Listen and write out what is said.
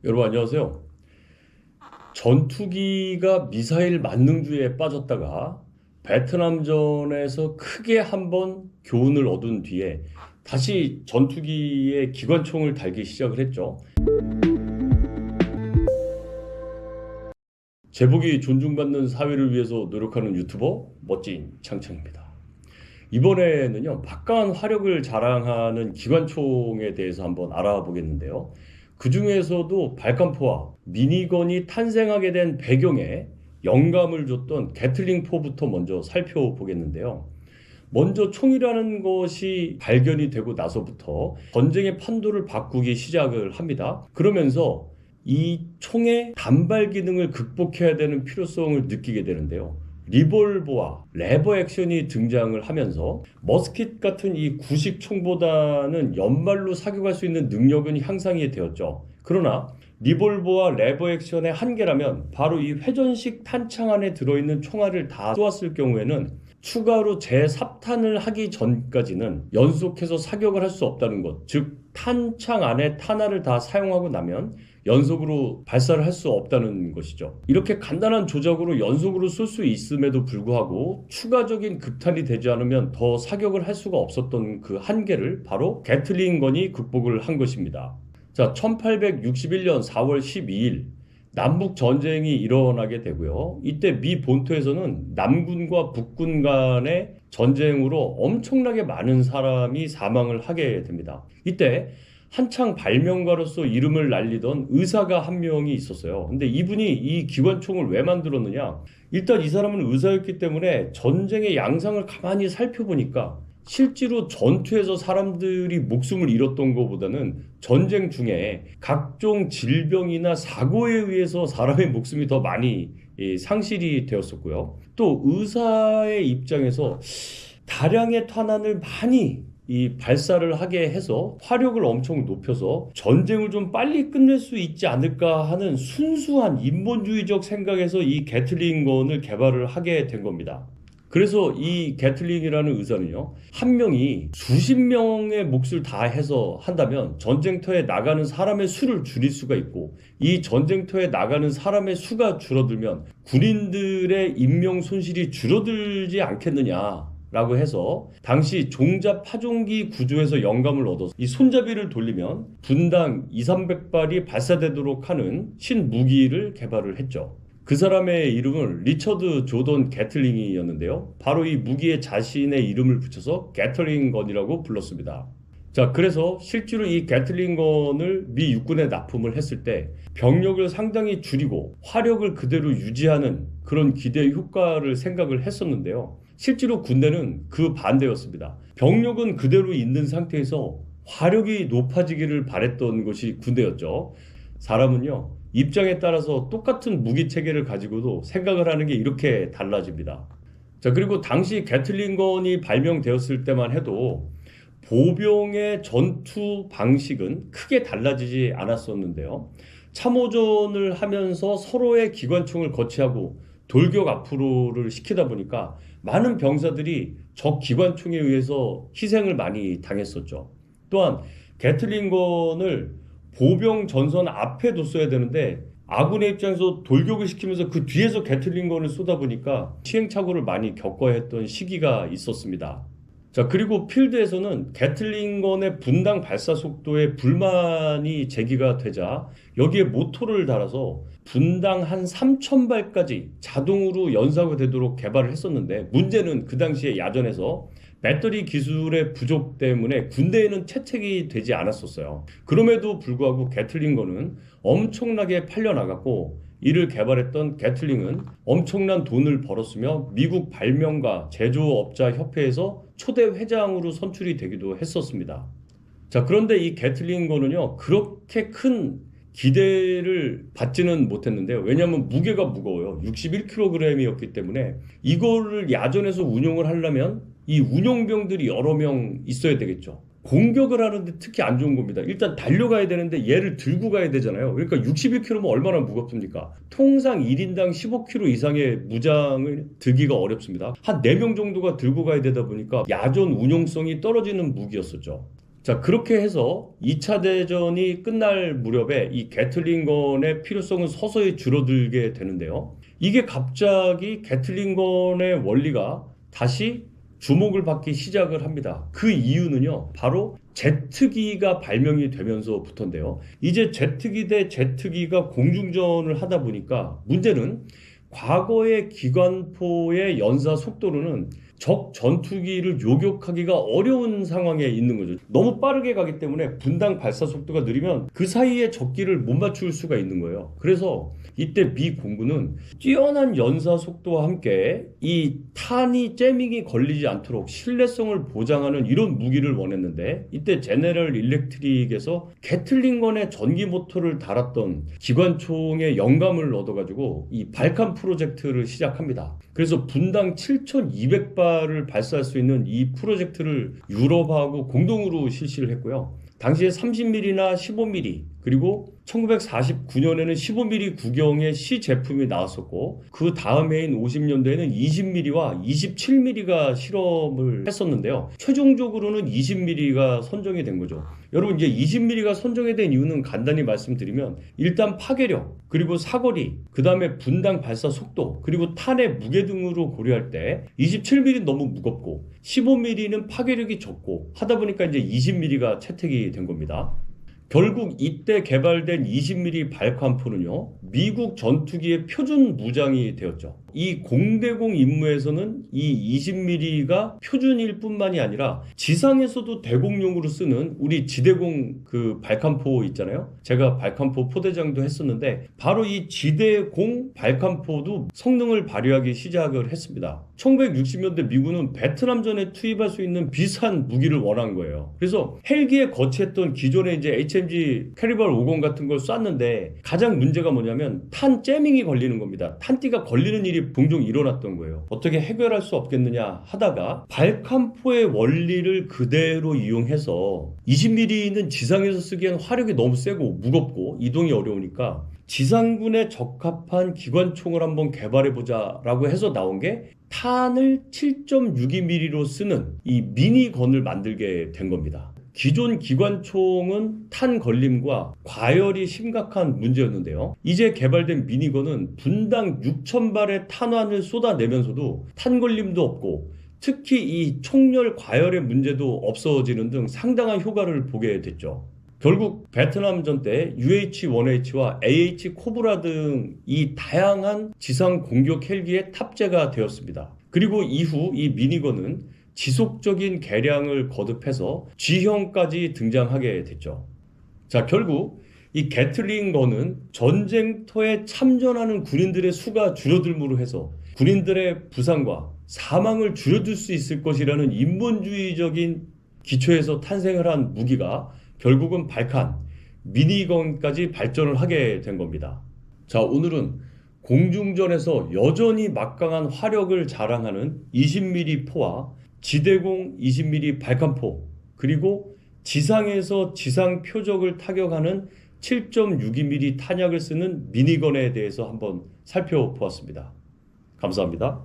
여러분 안녕하세요. 전투기가 미사일 만능주의에 빠졌다가 베트남전에서 크게 한번 교훈을 얻은 뒤에 다시 전투기에 기관총을 달기 시작을 했죠. 제복이 존중받는 사회를 위해서 노력하는 유튜버 멋진 창창입니다. 이번에는요, 막강한 화력을 자랑하는 기관총에 대해서 한번 알아보겠는데요. 그 중에서도 발칸포와 미니건이 탄생하게 된 배경에 영감을 줬던 게틀링포부터 먼저 살펴보겠는데요. 먼저 총이라는 것이 발견이 되고 나서부터 전쟁의 판도를 바꾸기 시작을 합니다. 그러면서 이 총의 단발 기능을 극복해야 되는 필요성을 느끼게 되는데요. 리볼버와 레버 액션이 등장을 하면서 머스킷 같은 이 구식 총보다는 연말로 사격할 수 있는 능력은 향상이 되었죠. 그러나 리볼버와 레버 액션의 한계라면 바로 이 회전식 탄창 안에 들어있는 총알을 다 쏘았을 경우에는 추가로 재삽탄을 하기 전까지는 연속해서 사격을 할 수 없다는 것. 즉 탄창 안에 탄알을 다 사용하고 나면 연속으로 발사를 할 수 없다는 것이죠. 이렇게 간단한 조작으로 연속으로 쏠 수 있음에도 불구하고 추가적인 급탄이 되지 않으면 더 사격을 할 수가 없었던 그 한계를 바로 게틀링건이 극복을 한 것입니다. 자, 1861년 4월 12일 남북 전쟁이 일어나게 되고요. 이때 미 본토에서는 남군과 북군 간의 전쟁으로 엄청나게 많은 사람이 사망을 하게 됩니다. 이때 한창 발명가로서 이름을 날리던 의사가 한 명이 있었어요. 근데 이분이 이 기관총을 왜 만들었느냐? 일단 이 사람은 의사였기 때문에 전쟁의 양상을 가만히 살펴보니까 실제로 전투에서 사람들이 목숨을 잃었던 것보다는 전쟁 중에 각종 질병이나 사고에 의해서 사람의 목숨이 더 많이 상실이 되었었고요. 또 의사의 입장에서 다량의 탄환을 많이 이 발사를 하게 해서 화력을 엄청 높여서 전쟁을 좀 빨리 끝낼 수 있지 않을까 하는 순수한 인본주의적 생각에서 이 게틀링건을 개발을 하게 된 겁니다. 그래서 이 게틀링이라는 의사는요, 한 명이 수십 명의 몫을 다 해서 한다면 전쟁터에 나가는 사람의 수를 줄일 수가 있고, 이 전쟁터에 나가는 사람의 수가 줄어들면 군인들의 인명 손실이 줄어들지 않겠느냐 라고 해서 당시 종잡 파종기 구조에서 영감을 얻어서 이 손잡이를 돌리면 분당 2, 300발이 발사되도록 하는 신무기를 개발을 했죠. 그 사람의 이름은 리처드 조던 게틀링이었는데요. 바로 이 무기에 자신의 이름을 붙여서 게틀링건이라고 불렀습니다. 자, 그래서 실제로 이 게틀링건을 미 육군에 납품을 했을 때 병력을 상당히 줄이고 화력을 그대로 유지하는 그런 기대 효과를 생각을 했었는데요. 실제로 군대는 그 반대였습니다. 병력은 그대로 있는 상태에서 화력이 높아지기를 바랬던 것이 군대였죠. 사람은요, 입장에 따라서 똑같은 무기 체계를 가지고도 생각을 하는 게 이렇게 달라집니다. 자, 그리고 당시 게틀링건이 발명되었을 때만 해도 보병의 전투 방식은 크게 달라지지 않았었는데요. 참호전을 하면서 서로의 기관총을 거치하고 돌격 앞으로를 시키다 보니까 많은 병사들이 적 기관총에 의해서 희생을 많이 당했었죠. 또한 게틀링건을 보병 전선 앞에 뒀어야 되는데 아군의 입장에서 돌격을 시키면서 그 뒤에서 게틀링건을 쏘다 보니까 시행착오를 많이 겪어야 했던 시기가 있었습니다. 자, 그리고 필드에서는 게틀링건의 분당 발사 속도에 불만이 제기가 되자 여기에 모터를 달아서 분당 한 3,000발까지 자동으로 연사가 되도록 개발을 했었는데 문제는 그 당시에 야전에서 배터리 기술의 부족 때문에 군대에는 채택이 되지 않았었어요. 그럼에도 불구하고 게틀링건은 엄청나게 팔려나갔고 이를 개발했던 게틀링은 엄청난 돈을 벌었으며 미국 발명가 제조업자 협회에서 초대 회장으로 선출이 되기도 했었습니다. 자, 그런데 이 게틀링건은요, 그렇게 큰 기대를 받지는 못했는데요. 왜냐하면 무게가 무거워요. 61kg이었기 때문에 이거를 야전에서 운용을 하려면 이 운용병들이 여러 명 있어야 되겠죠. 공격을 하는데 특히 안 좋은 겁니다. 일단 달려가야 되는데 얘를 들고 가야 되잖아요. 그러니까 61kg면 얼마나 무겁습니까? 통상 1인당 15kg 이상의 무장을 들기가 어렵습니다. 한 4명 정도가 들고 가야 되다 보니까 야전 운용성이 떨어지는 무기였었죠. 자, 그렇게 해서 2차 대전이 끝날 무렵에 이 게틀링건의 필요성은 서서히 줄어들게 되는데요. 이게 갑자기 게틀링건의 원리가 다시 주목을 받기 시작을 합니다. 그 이유는요, 바로 제트기가 발명이 되면서부터인데요. 이제 제트기 대 제트기가 공중전을 하다 보니까 문제는 과거의 기관포의 연사 속도로는 적 전투기를 요격하기가 어려운 상황에 있는 거죠. 너무 빠르게 가기 때문에 분당 발사 속도가 느리면 그 사이에 적기를 못 맞출 수가 있는 거예요. 그래서 이때 미 공군은 뛰어난 연사 속도와 함께 이 탄이 째밍이 걸리지 않도록 신뢰성을 보장하는 이런 무기를 원했는데, 이때 제네럴 일렉트릭에서 게틀링건의 전기 모터를 달았던 기관총의 영감을 얻어가지고 이 발칸 프로젝트를 시작합니다. 그래서 분당 7,200발을 발사할 수 있는 이 프로젝트를 유럽하고 공동으로 실시를 했고요. 당시에 30mm나 15mm, 그리고 1949년에는 15mm 구경의 시 제품이 나왔었고, 그 다음 해인 50년대에는 20mm와 27mm가 실험을 했었는데요. 최종적으로는 20mm가 선정이 된 거죠. 여러분, 이제 20mm가 선정이 된 이유는 간단히 말씀드리면, 일단 파괴력, 그리고 사거리, 그 다음에 분당 발사 속도, 그리고 탄의 무게 등으로 고려할 때 27mm는 너무 무겁고 15mm는 파괴력이 적고 하다 보니까 이제 20mm가 채택이 된 겁니다. 결국 이때 개발된 20mm 발칸포는요, 미국 전투기의 표준 무장이 되었죠. 이 공대공 임무에서는 이 20mm가 표준일 뿐만이 아니라 지상에서도 대공용으로 쓰는 우리 지대공 그 발칸포 있잖아요. 제가 발칸포 포대장도 했었는데 바로 이 지대공 발칸포도 성능을 발휘하기 시작을 했습니다. 1960년대 미군은 베트남전에 투입할 수 있는 비슷한 무기를 원한 거예요. 그래서 헬기에 거치했던 기존의 이제 HMG 캐리발 50 같은 걸 쐈는데 가장 문제가 뭐냐면 탄 째밍이 걸리는 겁니다. 탄띠가 걸리는 일이 종종 일어났던 거예요. 어떻게 해결할 수 없겠느냐 하다가 발칸포의 원리를 그대로 이용해서 20mm는 지상에서 쓰기엔 화력이 너무 세고 무겁고 이동이 어려우니까 지상군에 적합한 기관총을 한번 개발해보자 라고 해서 나온 게 탄을 7.62mm로 쓰는 이 미니건을 만들게 된 겁니다. 기존 기관총은 탄 걸림과 과열이 심각한 문제였는데요. 이제 개발된 미니건은 분당 6,000발의 탄환을 쏟아내면서도 탄 걸림도 없고 특히 이 총열 과열의 문제도 없어지는 등 상당한 효과를 보게 됐죠. 결국 베트남전 때 UH-1H와 AH 코브라 등 이 다양한 지상 공격 헬기에 탑재가 되었습니다. 그리고 이후 이 미니건은 지속적인 개량을 거듭해서 G형까지 등장하게 됐죠. 자, 결국 이 게틀링건은 전쟁터에 참전하는 군인들의 수가 줄어들므로 해서 군인들의 부상과 사망을 줄여줄 수 있을 것이라는 인본주의적인 기초에서 탄생을 한 무기가 결국은 발칸, 미니건까지 발전을 하게 된 겁니다. 자, 오늘은 공중전에서 여전히 막강한 화력을 자랑하는 20mm 포와 지대공 20mm 발칸포, 그리고 지상에서 지상 표적을 타격하는 7.62mm 탄약을 쓰는 미니건에 대해서 한번 살펴보았습니다. 감사합니다.